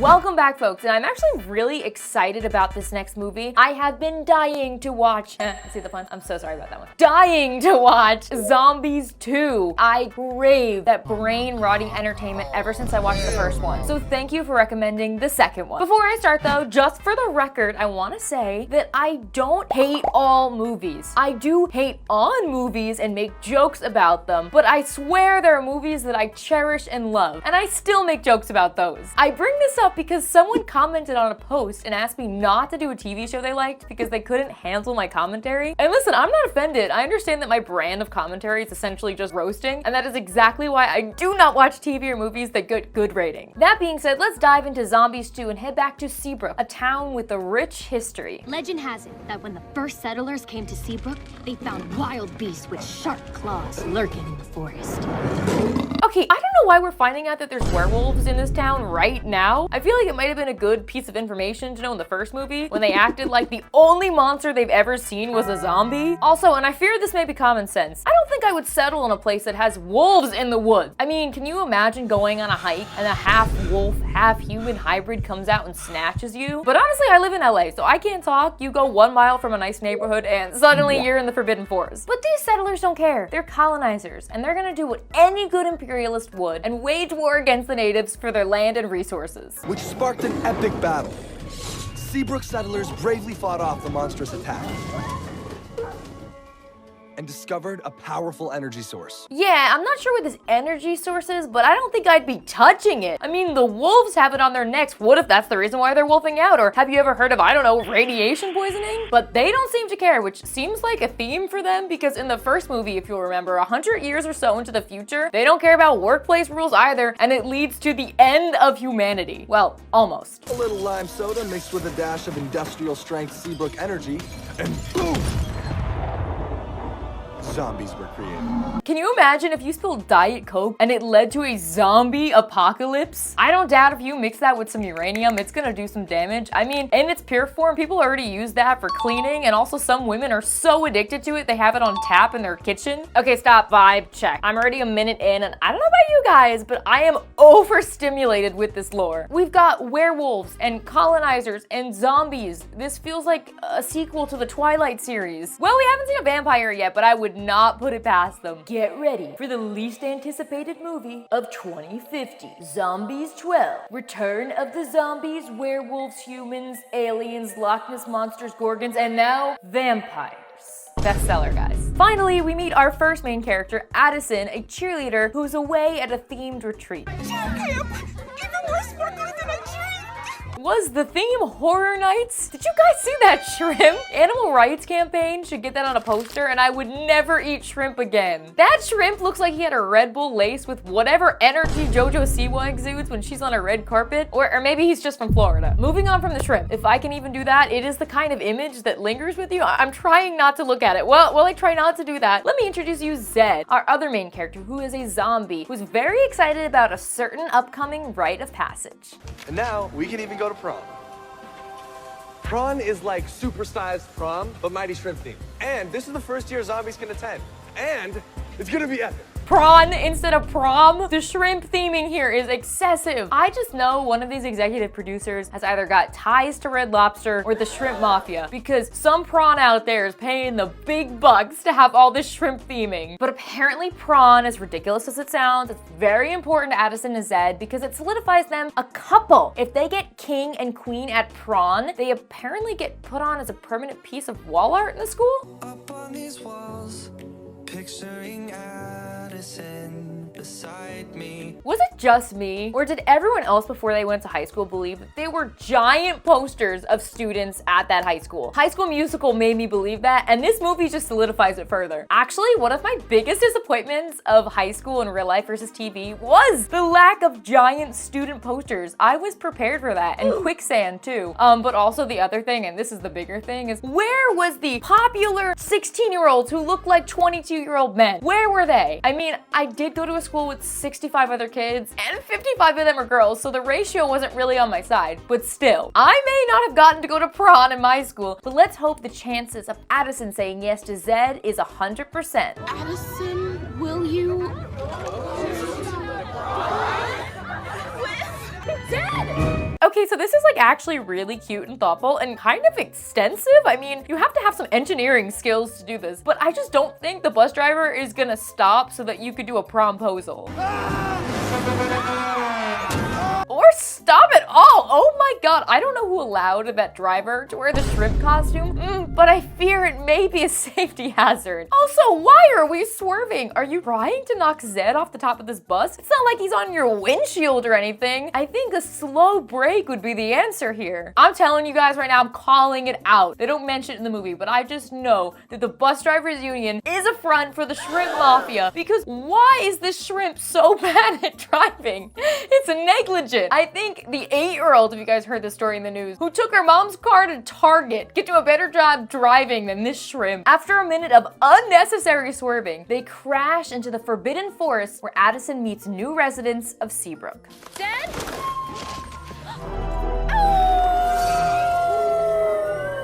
Welcome back, folks, and I'm actually really excited about this next movie. I have been dying to watch, see the pun? I'm so sorry about that one. Dying to watch Zombies 2. I crave that brain-rotting entertainment ever since I watched the first one. So thank you for recommending the second one. Before I start though, just for the record, I want to say that I don't hate all movies. I do hate on movies and make jokes about them, but I swear there are movies that I cherish and love, and I still make jokes about those. I bring this up because someone commented on a post and asked me not to do a TV show they liked because they couldn't handle my commentary. And listen, I'm not offended. I understand that my brand of commentary is essentially just roasting, and that is exactly why I do not watch TV or movies that get good rating. That being said, let's dive into Zombies 2 and head back to Seabrook, a town with a rich history. Legend has it that when the first settlers came to Seabrook, they found wild beasts with sharp claws lurking in the forest. Okay, I don't know why we're finding out that there's werewolves in this town right now. I feel like it might have been a good piece of information to know in the first movie when they acted like the only monster they've ever seen was a zombie. Also, and I fear this may be common sense, I don't think I would settle in a place that has wolves in the woods. I mean, can you imagine going on a hike and a half wolf, half human hybrid comes out and snatches you? But honestly, I live in LA, so I can't talk. You go 1 mile from a nice neighborhood and suddenly you're in the forbidden forest. But these settlers don't care. They're colonizers, and they're gonna do what any good imperialist would and wage war against the natives for their land and resources. Which sparked an epic battle. Seabrook settlers bravely fought off the monstrous attack and discovered a powerful energy source. Yeah, I'm not sure what this energy source is, but I don't think I'd be touching it. I mean, the wolves have it on their necks. What if that's the reason why they're wolfing out? Or have you ever heard of, I don't know, radiation poisoning? But they don't seem to care, which seems like a theme for them because in the first movie, if you'll remember, 100 years or so into the future, they don't care about workplace rules either, and it leads to the end of humanity. Well, almost. A little lime soda mixed with a dash of industrial strength Seabrook energy, and boom! Zombies were created. Can you imagine if you spilled Diet Coke and it led to a zombie apocalypse? I don't doubt if you mix that with some uranium, it's gonna do some damage. I mean, in its pure form, people already use that for cleaning, and also some women are so addicted to it, they have it on tap in their kitchen. Okay, stop, vibe check. I'm already a minute in, and I don't know about you guys, but I am overstimulated with this lore. We've got werewolves and colonizers and zombies. This feels like a sequel to the Twilight series. Well, we haven't seen a vampire yet, but I would not put it past them. Get ready for the least anticipated movie of 2050. Zombies 12. Return of the zombies, werewolves, humans, aliens, Loch Ness monsters, gorgons, and now vampires. Bestseller, guys. Finally, we meet our first main character, Addison, a cheerleader who's away at a themed retreat. Was the theme Horror Nights? Did you guys see that shrimp? Animal rights campaign should get that on a poster, and I would never eat shrimp again. That shrimp looks like he had a Red Bull laced with whatever energy JoJo Siwa exudes when she's on a red carpet, or maybe he's just from Florida. Moving on from the shrimp, if I can even do that, it is the kind of image that lingers with you. I'm trying not to look at it. Well, I try not to do that. Let me introduce you Zed, our other main character, who is a zombie, who's very excited about a certain upcoming rite of passage. And now we can even go to prom. Prawn is like supersized prom, but mighty shrimp themed. And this is the first year zombies can attend. And it's gonna be epic. Prawn instead of prom? The shrimp theming here is excessive. I just know one of these executive producers has either got ties to Red Lobster or the shrimp mafia, because some prawn out there is paying the big bucks to have all this shrimp theming. But apparently prawn, as ridiculous as it sounds, it's very important to Addison and Zed because it solidifies them a couple. If they get king and queen at prawn, they apparently get put on as a permanent piece of wall art in the school. Up on these walls, picturing Addison beside me. Was it just me, or did everyone else before they went to high school believe that they were giant posters of students at that high school? High School Musical made me believe that, and this movie just solidifies it further. Actually, one of my biggest disappointments of high school and real life versus TV was the lack of giant student posters. I was prepared for that, and quicksand too. But also the other thing, and this is the bigger thing, is where was the popular 16-year-olds who looked like 22-year-old men? Where were they? I mean, I did go to a school with 65 other kids, and 55 of them are girls, so the ratio wasn't really on my side. But still, I may not have gotten to go to prom in my school, but let's hope the chances of Addison saying yes to Zed is 100%. Addison, will you? Zed! Okay, so this is like actually really cute and thoughtful and kind of extensive. I mean, you have to have some engineering skills to do this, but I just don't think the bus driver is gonna stop so that you could do a promposal. Or stop at all. Oh my god, I don't know who allowed that driver to wear the shrimp costume, but I fear it may be a safety hazard. Also, why are we swerving? Are you trying to knock Zed off the top of this bus? It's not like he's on your windshield or anything. I think a slow brake would be the answer here. I'm telling you guys right now, I'm calling it out. They don't mention it in the movie, but I just know that the bus drivers union is a front for the shrimp mafia, because why is this shrimp so bad at driving? It's negligent. I think the 8-year-old, if you guys heard this story in the news, who took her mom's car to Target, get to a better job driving than this shrimp. After a minute of unnecessary swerving, they crash into the forbidden forest where Addison meets new residents of Seabrook. Dad?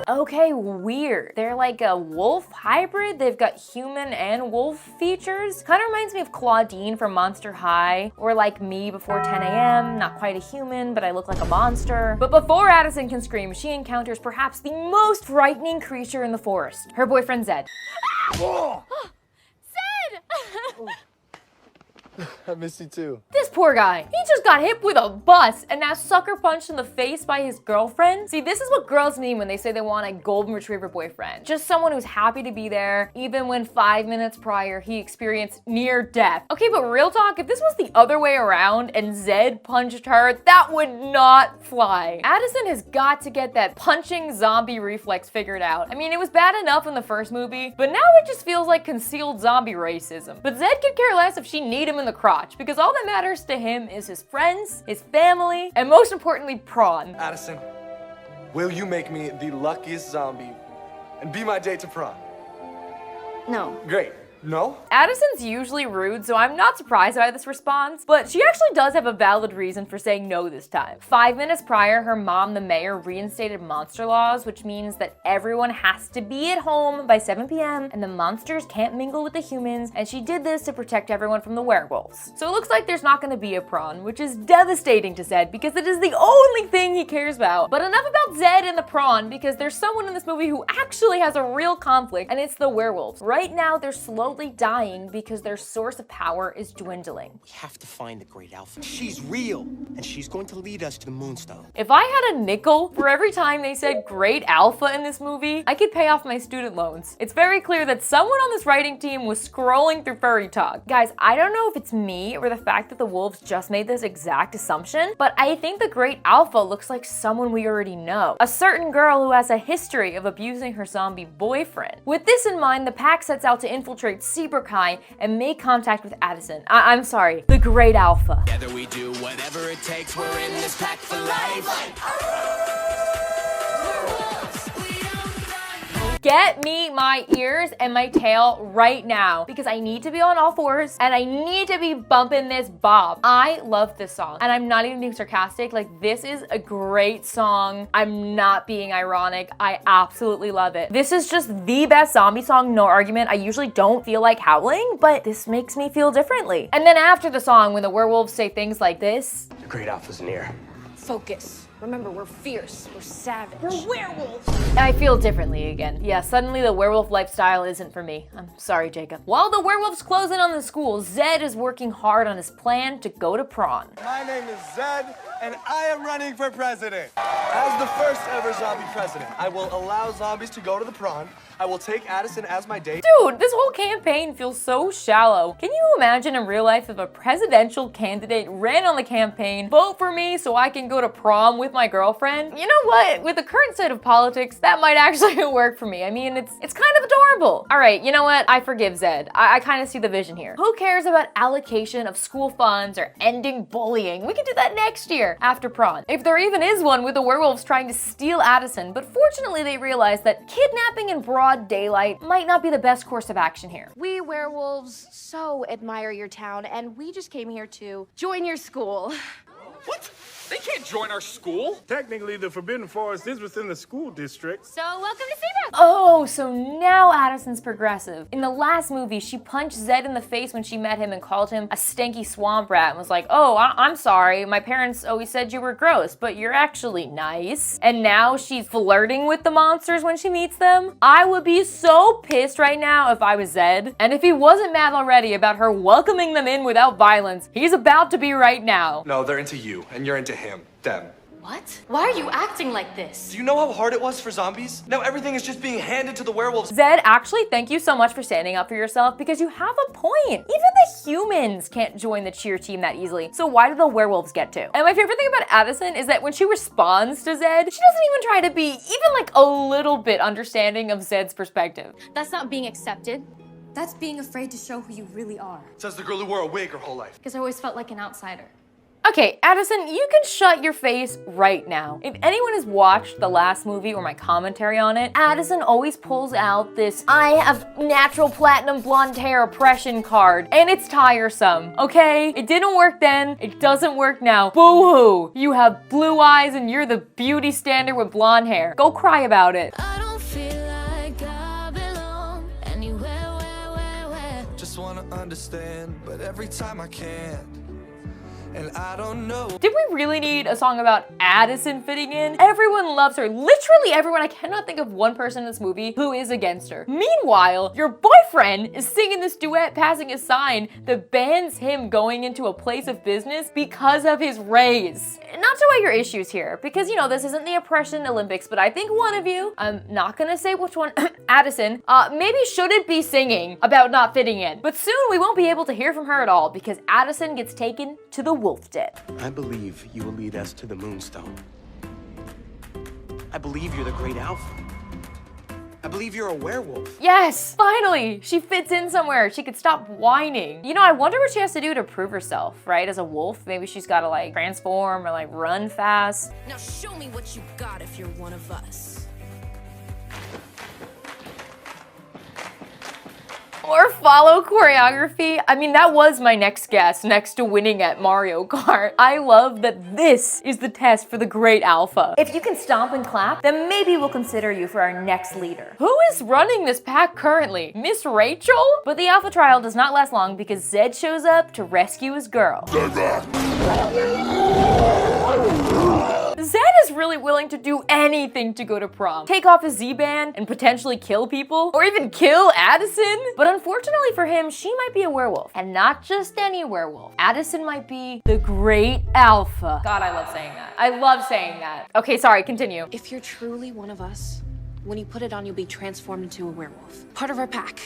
Okay, weird. They're like a wolf hybrid. They've got human and wolf features. Kind of reminds me of Claudine from Monster High, or like me before 10 a.m. Not quite a human, but I look like a monster. But before Addison can scream, she encounters perhaps the most frightening creature in the forest, her boyfriend Zed. Oh, Zed! I miss you too. This poor guy, he just got hit with a bus and now sucker punched in the face by his girlfriend. See, this is what girls mean when they say they want a golden retriever boyfriend. Just someone who's happy to be there, even when 5 minutes prior he experienced near death. Okay, but real talk, if this was the other way around and Zed punched her, that would not fly. Addison has got to get that punching zombie reflex figured out. I mean, it was bad enough in the first movie, but now it just feels like concealed zombie racism. But Zed could care less if she kneed him in the crotch, because all that matters to him is his friends, his family, and most importantly, Prawn. Addison, will you make me the luckiest zombie and be my date to prom? No. Great. No? Addison's usually rude, so I'm not surprised by this response, but she actually does have a valid reason for saying no this time. 5 minutes prior, her mom, the mayor, reinstated monster laws, which means that everyone has to be at home by 7 p.m. and the monsters can't mingle with the humans, and she did this to protect everyone from the werewolves. So it looks like there's not gonna be a prawn, which is devastating to Zed because it is the only thing he cares about. But enough about Zed and the prawn, because there's someone in this movie who actually has a real conflict, and it's the werewolves. Right now, they're slowly dying because their source of power is dwindling. We have to find the Great Alpha. She's real, and she's going to lead us to the Moonstone. If I had a nickel for every time they said Great Alpha in this movie, I could pay off my student loans. It's very clear that someone on this writing team was scrolling through Furry Talk. Guys, I don't know if it's me or the fact that the wolves just made this exact assumption, but I think the Great Alpha looks like someone we already know. A certain girl who has a history of abusing her zombie boyfriend. With this in mind, the pack sets out to infiltrate Seabrook High and make contact with Addison. I'm sorry, the Great Alpha. Together we do whatever it takes. We're in this pack for life. Get me my ears and my tail right now, because I need to be on all fours and I need to be bumping this bop. I love this song, and I'm not even being sarcastic. Like, this is a great song. I'm not being ironic. I absolutely love it. This is just the best zombie song, no argument. I usually don't feel like howling, but this makes me feel differently. And then after the song, when the werewolves say things like this, The Great Alpha's near. Focus. Remember, we're fierce. We're savage. We're werewolves. I feel differently again. Yeah, suddenly the werewolf lifestyle isn't for me. I'm sorry, Jacob. While the werewolves close in on the school, Zed is working hard on his plan to go to Prom. My name is Zed, and I am running for president. As the first ever zombie president, I will allow zombies to go to the prom. I will take Addison as my date. Dude, this whole campaign feels so shallow. Can you imagine in real life if a presidential candidate ran on the campaign, vote for me so I can go to prom with my girlfriend? You know what? With the current state of politics, that might actually work for me. I mean, it's kind of adorable. All right, you know what? I forgive Zed. I kind of see the vision here. Who cares about allocation of school funds or ending bullying? We can do that next year after prom. If there even is one with the werewolves trying to steal Addison, but fortunately they realize that kidnapping in broad daylight might not be the best course of action here. We werewolves so admire your town, and we just came here to join your school. What? They can't join our school. Technically, the Forbidden Forest is within the school district. So welcome to Seabrook. Oh, so now Addison's progressive. In the last movie, she punched Zed in the face when she met him and called him a stanky swamp rat and was like, oh, I'm sorry. My parents always said you were gross, but you're actually nice. And now she's flirting with the monsters when she meets them. I would be so pissed right now if I was Zed. And if he wasn't mad already about her welcoming them in without violence, he's about to be right now. No, they're into you, and you're into him. Them. What? Why are you acting like this? Do you know how hard it was for zombies? Now everything is just being handed to the werewolves. Zed, actually, thank you so much for standing up for yourself because you have a point. Even the humans can't join the cheer team that easily. So why do the werewolves get to? And my favorite thing about Addison is that when she responds to Zed, she doesn't even try to be even like a little bit understanding of Zed's perspective. That's not being accepted. That's being afraid to show who you really are. Says the girl who wore a wig her whole life. Because I always felt like an outsider. Okay, Addison, you can shut your face right now. If anyone has watched the last movie or my commentary on it, Addison always pulls out this I have natural platinum blonde hair oppression card, and it's tiresome, okay? It didn't work then, it doesn't work now. Boo-hoo! You have blue eyes and you're the beauty standard with blonde hair. Go cry about it. I don't feel like I belong anywhere, where. Just wanna understand, but every time I can't. And I don't know. Did we really need a song about Addison fitting in? Everyone loves her. Literally everyone. I cannot think of one person in this movie who is against her. Meanwhile, your boyfriend is singing this duet passing a sign that bans him going into a place of business because of his race. Not to weigh your issues here, because you know, this isn't the oppression Olympics, but I think one of you, I'm not gonna say which one, Addison, maybe shouldn't be singing about not fitting in. But soon we won't be able to hear from her at all because Addison gets taken to the wolf den. I believe you will lead us to the Moonstone. I believe you're the great alpha. I believe you're a werewolf. Yes, finally, she fits in somewhere. She could stop whining. You know, I wonder what she has to do to prove herself, right? As a wolf, maybe she's gotta like transform or like run fast. Now show me what you got if you're one of us. Or follow choreography. I mean, that was my next guess next to winning at Mario Kart. I love that this is the test for the great alpha. If you can stomp and clap, then maybe we'll consider you for our next leader. Who is running this pack currently? Miss Rachel? But the alpha trial does not last long because Zed shows up to rescue his girl. Zed is really willing to do anything to go to prom. Take off his Z-band and potentially kill people, or even kill Addison. But unfortunately for him, she might be a werewolf. And not just any werewolf. Addison might be the great alpha. God, I love saying that. I love saying that. Okay, sorry, continue. If you're truly one of us, when you put it on, you'll be transformed into a werewolf. Part of our pack.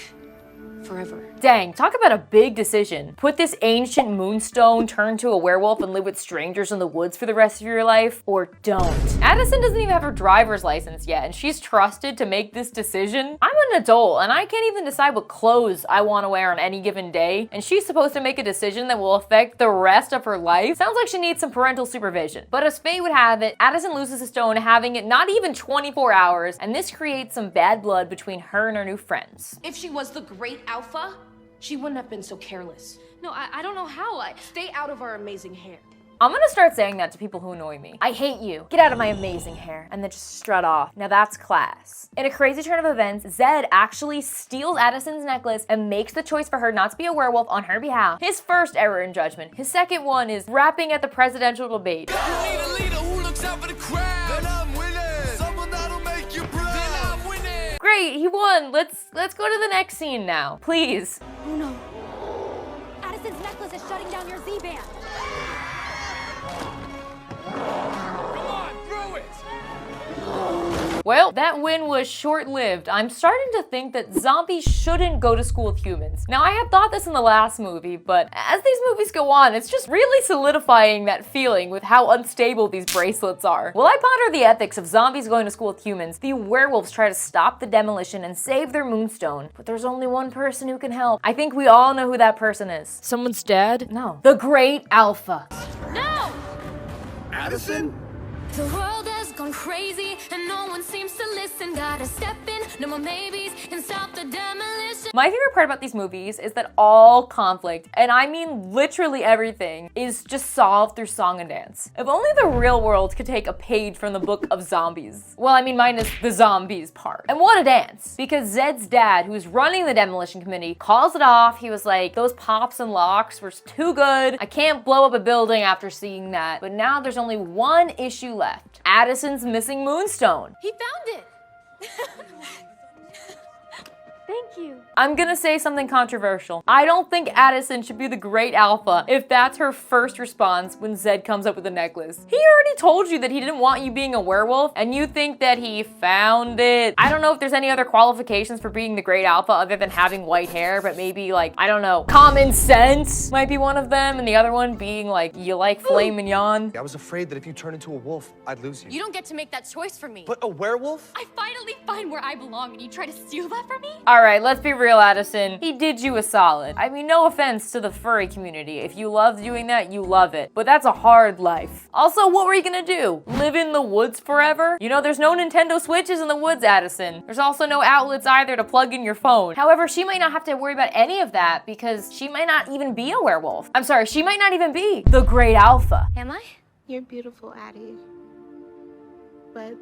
Forever. Dang, talk about a big decision. Put this ancient moonstone, turn to a werewolf, and live with strangers in the woods for the rest of your life, or don't. Addison doesn't even have her driver's license yet, and she's trusted to make this decision. I'm an adult, and I can't even decide what clothes I want to wear on any given day, and she's supposed to make a decision that will affect the rest of her life? Sounds like she needs some parental supervision. But as fate would have it, Addison loses a stone, having it not even 24 hours, and this creates some bad blood between her and her new friends. If she was the great alpha, she wouldn't have been so careless. No, I don't know how. Stay out of our amazing hair. I'm gonna start saying that to people who annoy me. I hate you. Get out of my amazing hair. And then just strut off. Now that's class. In a crazy turn of events, Zed actually steals Addison's necklace and makes the choice for her not to be a werewolf on her behalf. His first error in judgment. His second one is rapping at the presidential debate. You need a leader who looks out for the crowd. Then I'm winning. Someone that'll make you proud. Then I'm winning. Great, he won. Let's go to the next scene now, please. Oh no. Addison's necklace is shutting down your Z-band. Come on, throw it! Well, that win was short-lived. I'm starting to think that zombies shouldn't go to school with humans. Now, I had thought this in the last movie, but as these movies go on, it's just really solidifying that feeling with how unstable these bracelets are. While I ponder the ethics of zombies going to school with humans, the werewolves try to stop the demolition and save their moonstone. But there's only one person who can help. I think we all know who that person is. Someone's dead? No. The Great Alpha. No! Addison? The world has world's gone crazy and no one seems to listen. Gotta step in, no more maybes, and stop the demolition. My favorite part about these movies is that all conflict, and I mean literally everything, is just solved through song and dance. If only the real world could take a page from the book of zombies. Well, I mean minus the zombies part. And what a dance! Because Zed's dad, who's running the demolition committee, calls it off. He was like, those pops and locks were too good. I can't blow up a building after seeing that. But now there's only one issue left. Addison's missing moonstone. He found it! Thank you. I'm gonna say something controversial. I don't think Addison should be the great alpha if that's her first response when Zed comes up with a necklace. He already told you that he didn't want you being a werewolf, and you think that he found it. I don't know if there's any other qualifications for being the great alpha other than having white hair, but maybe like, I don't know, common sense might be one of them, and the other one being like, you like filet mignon. I was afraid that if you turned into a wolf, I'd lose you. You don't get to make that choice for me. But a werewolf? I finally find where I belong and you try to steal that from me? All right, let's be real, Addison. He did you a solid. I mean, no offense to the furry community. If you love doing that, you love it. But that's a hard life. Also, what were you gonna do? Live in the woods forever? You know, there's no Nintendo Switches in the woods, Addison. There's also no outlets either to plug in your phone. However, she might not have to worry about any of that because she might not even be a werewolf. I'm sorry, she might not even be the great alpha. Am I? You're beautiful, Addie. But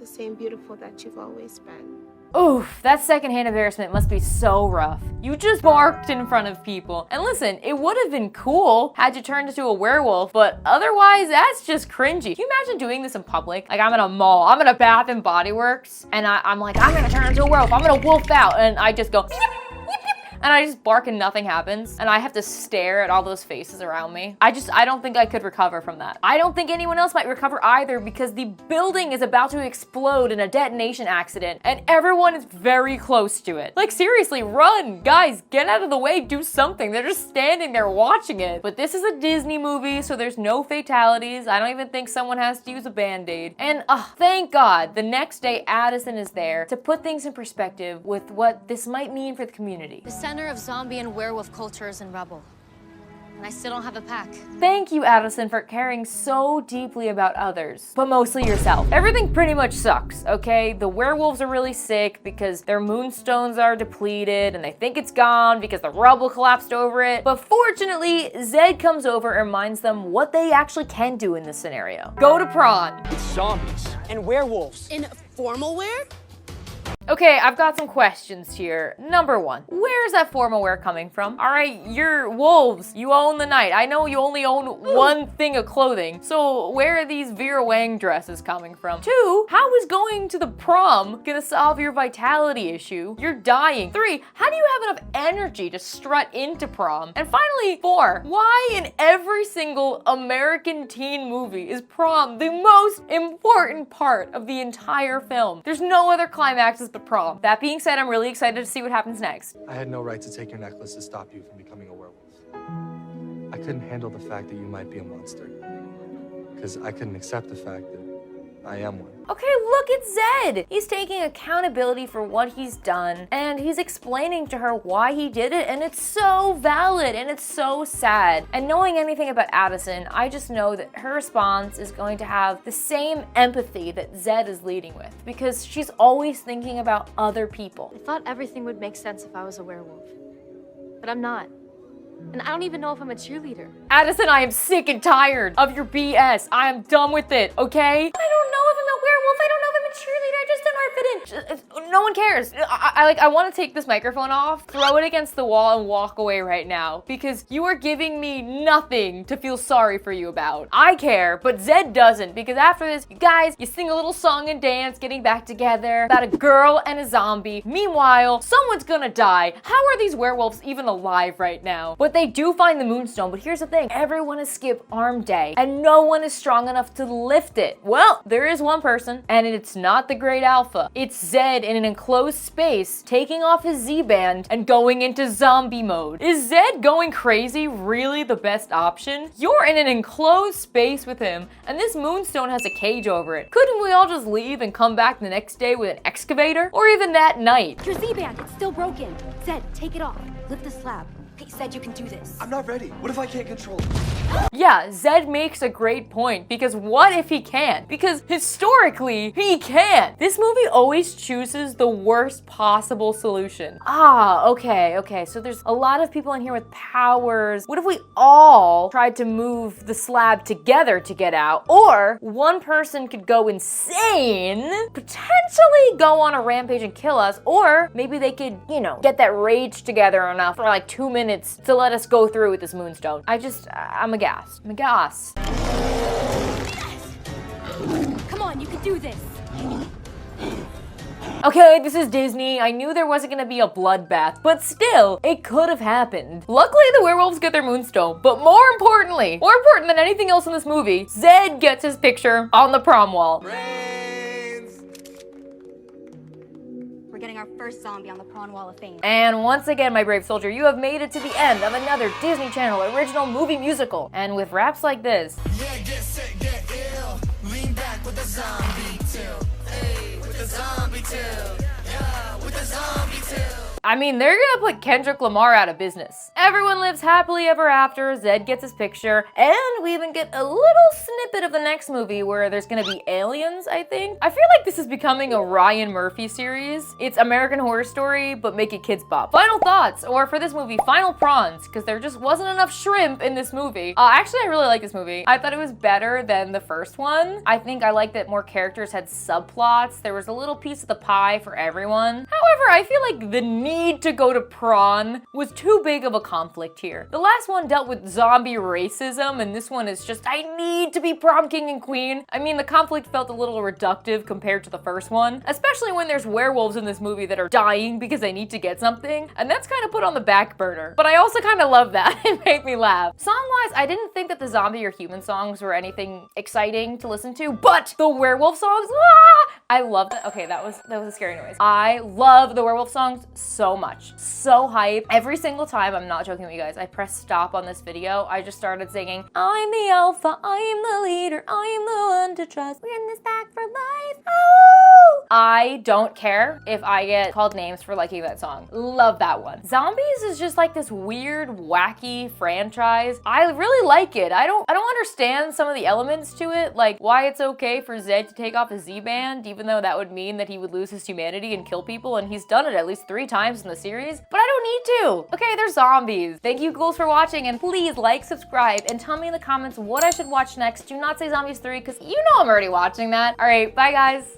the same beautiful that you've always been. Oof, that secondhand embarrassment must be so rough. You just barked in front of people. And listen, it would have been cool had you turned into a werewolf, but otherwise, that's just cringy. Can you imagine doing this in public? Like, I'm in a mall, I'm in a Bath and Body Works, and I'm like, I'm gonna turn into a werewolf, I'm gonna wolf out, and I just go, yip, yip, yip, and I just bark and nothing happens, and I have to stare at all those faces around me. I don't think I could recover from that. I don't think anyone else might recover either because the building is about to explode in a detonation accident, and everyone is very close to it. Like, seriously, run! Guys, get out of the way, do something. They're just standing there watching it. But this is a Disney movie, so there's no fatalities. I don't even think someone has to use a Band-Aid. And thank God, the next day Addison is there to put things in perspective with what this might mean for the community. The center of zombie and werewolf culture is in rubble. And I still don't have a pack. Thank you, Addison, for caring so deeply about others, but mostly yourself. Everything pretty much sucks, okay? The werewolves are really sick because their moonstones are depleted and they think it's gone because the rubble collapsed over it. But fortunately, Zed comes over and reminds them what they actually can do in this scenario. Go to Prom. It's zombies and werewolves. In formal wear? Okay, I've got some questions here. Number one, where is that formal wear coming from? All right, you're wolves. You own the night. I know you only own one thing of clothing. So where are these Vera Wang dresses coming from? Two, how is going to the prom gonna solve your vitality issue? You're dying. Three, how do you have enough energy to strut into prom? And finally, four, why in every single American teen movie is prom the most important part of the entire film? There's no other climaxes but prom. That being said, I'm really excited to see what happens next. I had no right to take your necklace to stop you from becoming a werewolf. I couldn't handle the fact that you might be a monster. Because I couldn't accept the fact that I am one. Okay, look at Zed. He's taking accountability for what he's done, and he's explaining to her why he did it, and it's so valid, and it's so sad. And knowing anything about Addison, I just know that her response is going to have the same empathy that Zed is leading with, because she's always thinking about other people. I thought everything would make sense if I was a werewolf. But I'm not. And I don't even know if I'm a cheerleader. Addison, I am sick and tired of your BS. I am done with it, okay? I don't know if I'm a werewolf. I don't know if I'm a cheerleader. I just don't know if I fit in. No one cares. I want to take this microphone off, throw it against the wall, and walk away right now because you are giving me nothing to feel sorry for you about. I care, but Zed doesn't, because after this, you guys, you sing a little song and dance, getting back together about a girl and a zombie. Meanwhile, someone's gonna die. How are these werewolves even alive right now? But they do find the moonstone, but here's the thing. Everyone has skipped arm day, and no one is strong enough to lift it. Well, there is one person, and it's not the great alpha. It's Zed in an enclosed space, taking off his Z-band and going into zombie mode. Is Zed going crazy really the best option? You're in an enclosed space with him, and this moonstone has a cage over it. Couldn't we all just leave and come back the next day with an excavator? Or even that night? Your Z-band, it's still broken. Zed, take it off. Lift the slab. He said you can do this. I'm not ready. What if I can't control it? Yeah, Zed makes a great point, because what if he can't? Because historically, he can't. This movie always chooses the worst possible solution. Okay, so there's a lot of people in here with powers. What if we all tried to move the slab together to get out? Or one person could go insane, potentially go on a rampage and kill us, or maybe they could, you know, get that rage together enough for like 2 minutes to let us go through with this moonstone. I'm aghast. I'm aghast. Come on, you can do this. Okay, this is Disney. I knew there wasn't gonna be a bloodbath, but still, it could have happened. Luckily, the werewolves get their moonstone, but more important than anything else in this movie, Zed gets his picture on the prom wall. We're getting our first zombie on the Prawn Wall of Fame. And once again, my brave soldier, you have made it to the end of another Disney Channel original movie musical. And with raps like this, Yeah, get sick, get ill. Lean back with the zombie tilt. Hey, with the zombie tilt. Yeah, with the zombie tilt. I mean, they're gonna put Kendrick Lamar out of business. Everyone lives happily ever after, Zed gets his picture, and we even get a little snippet of the next movie where there's gonna be aliens, I think. I feel like this is becoming a Ryan Murphy series. It's American Horror Story, but make it Kids Bop. Final thoughts, or for this movie, final prawns, because there just wasn't enough shrimp in this movie. Actually, I really like this movie. I thought it was better than the first one. I think I liked that more characters had subplots. There was a little piece of the pie for everyone. However, I feel like the need to go to prawn was too big of a conflict here. The last one dealt with zombie racism, and this one is just, I need to be prom king and queen. I mean, the conflict felt a little reductive compared to the first one, especially when there's werewolves in this movie that are dying because they need to get something, and that's kind of put on the back burner. But I also kind of love that. It made me laugh. Song-wise, I didn't think that the zombie or human songs were anything exciting to listen to, but the werewolf songs, I love that. Okay, that was a scary noise. I love the werewolf songs so much. So hype. Every single time, I'm not joking with you guys, I press stop on this video, I just started singing, I'm the alpha, I am the leader, I am the one to trust. We're in this pack for life. Oh! I don't care if I get called names for liking that song. Love that one. Zombies is just like this weird, wacky franchise. I really like it. I don't understand some of the elements to it, like why it's okay for Zed to take off his Z-band, even though that would mean that he would lose his humanity and kill people, and he's done it at least 3 times in the series, but I don't need to. Okay, they're zombies. Thank you ghouls for watching, and please like, subscribe, and tell me in the comments what I should watch next. Do not say Zombies 3, because you know I'm already watching that. All right, bye guys.